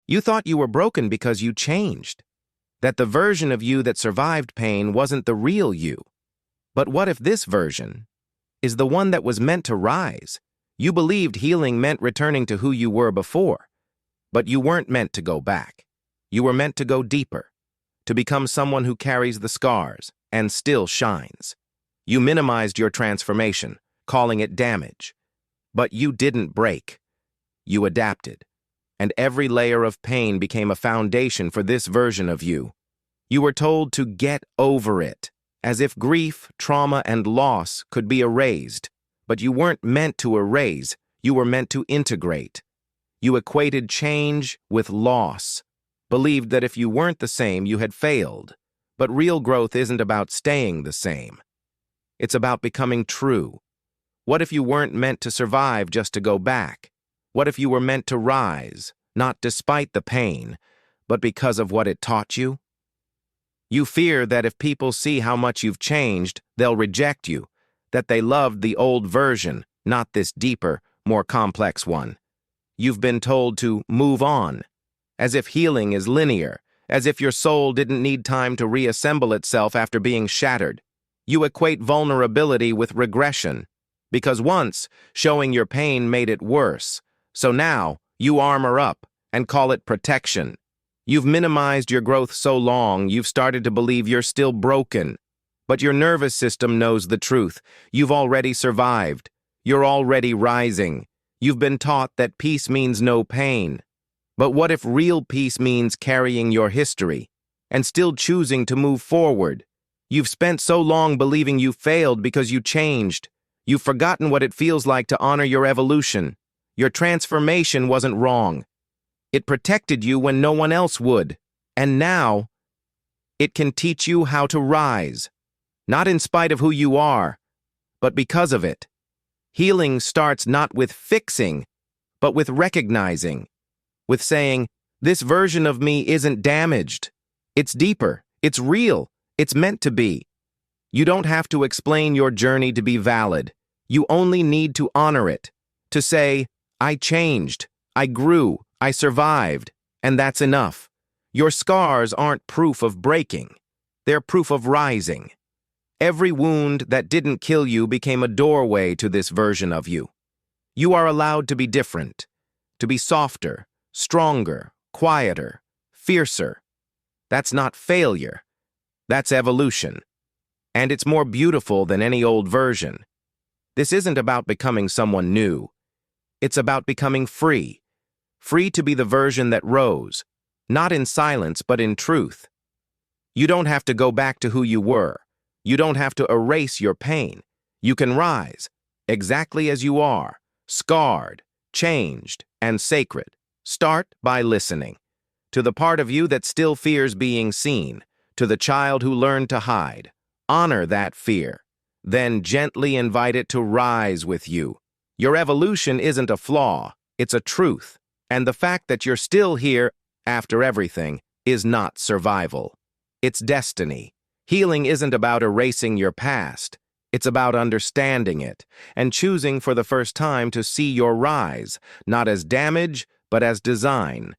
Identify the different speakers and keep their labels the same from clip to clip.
Speaker 1: You thought you were broken because you changed, that the version of you that survived pain wasn't the real you. But what if this version is the one that was meant to rise? You believed healing meant returning to who you were before, but you weren't meant to go back. You were meant to go deeper, to become someone who carries the scars and still shines. You minimized your transformation, calling it damage. But you didn't break. You adapted. And every layer of pain became a foundation for this version of you. You were told to get over it, as if grief, trauma, and loss could be erased. But you weren't meant to erase, you were meant to integrate. You equated change with loss, believed that if you weren't the same, you had failed. But real growth isn't about staying the same. It's about becoming true. What if you weren't meant to survive just to go back? What if you were meant to rise, not despite the pain, but because of what it taught you? You fear that if people see how much you've changed, they'll reject you, that they loved the old version, not this deeper, more complex one. You've been told to move on, as if healing is linear, as if your soul didn't need time to reassemble itself after being shattered. You equate vulnerability with regression, because once showing your pain made it worse, so now you armor up and call it protection. You've minimized your growth so long you've started to believe you're still broken. But your nervous system knows the truth. You've already survived. You're already rising. You've been taught that peace means no pain. But what if real peace means carrying your history and still choosing to move forward? You've spent so long believing you failed because you changed. You've forgotten what it feels like to honor your evolution. Your transformation wasn't wrong. It protected you when no one else would. And now, it can teach you how to rise. Not in spite of who you are, but because of it. Healing starts not with fixing, but with recognizing. With saying, this version of me isn't damaged. It's deeper. It's real. It's meant to be. You don't have to explain your journey to be valid. You only need to honor it. To say, I changed, I grew, I survived, and that's enough. Your scars aren't proof of breaking. They're proof of rising. Every wound that didn't kill you became a doorway to this version of you. You are allowed to be different, to be softer, stronger, quieter, fiercer. That's not failure. That's evolution. And it's more beautiful than any old version. This isn't about becoming someone new. It's about becoming free. Free to be the version that rose, not in silence but in truth. You don't have to go back to who you were. You don't have to erase your pain. You can rise, exactly as you are, scarred, changed, and sacred. Start by listening. To the part of you that still fears being seen, to the child who learned to hide. Honor that fear. Then gently invite it to rise with you. Your evolution isn't a flaw, it's a truth. And the fact that you're still here after everything is not survival. It's destiny. Healing isn't about erasing your past. It's about understanding it and choosing for the first time to see your rise, not as damage, but as design.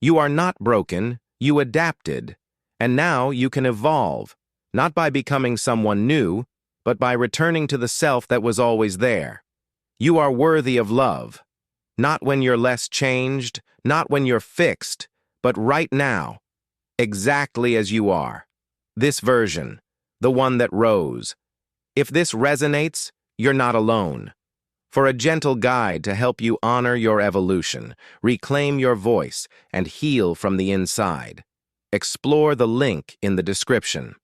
Speaker 1: You are not broken, you adapted. And now you can evolve, not by becoming someone new, but by returning to the self that was always there. You are worthy of love. Not when you're less changed, not when you're fixed, but right now, exactly as you are. This version, the one that rose. If this resonates, you're not alone. For a gentle guide to help you honor your evolution, reclaim your voice, and heal from the inside, explore the link in the description.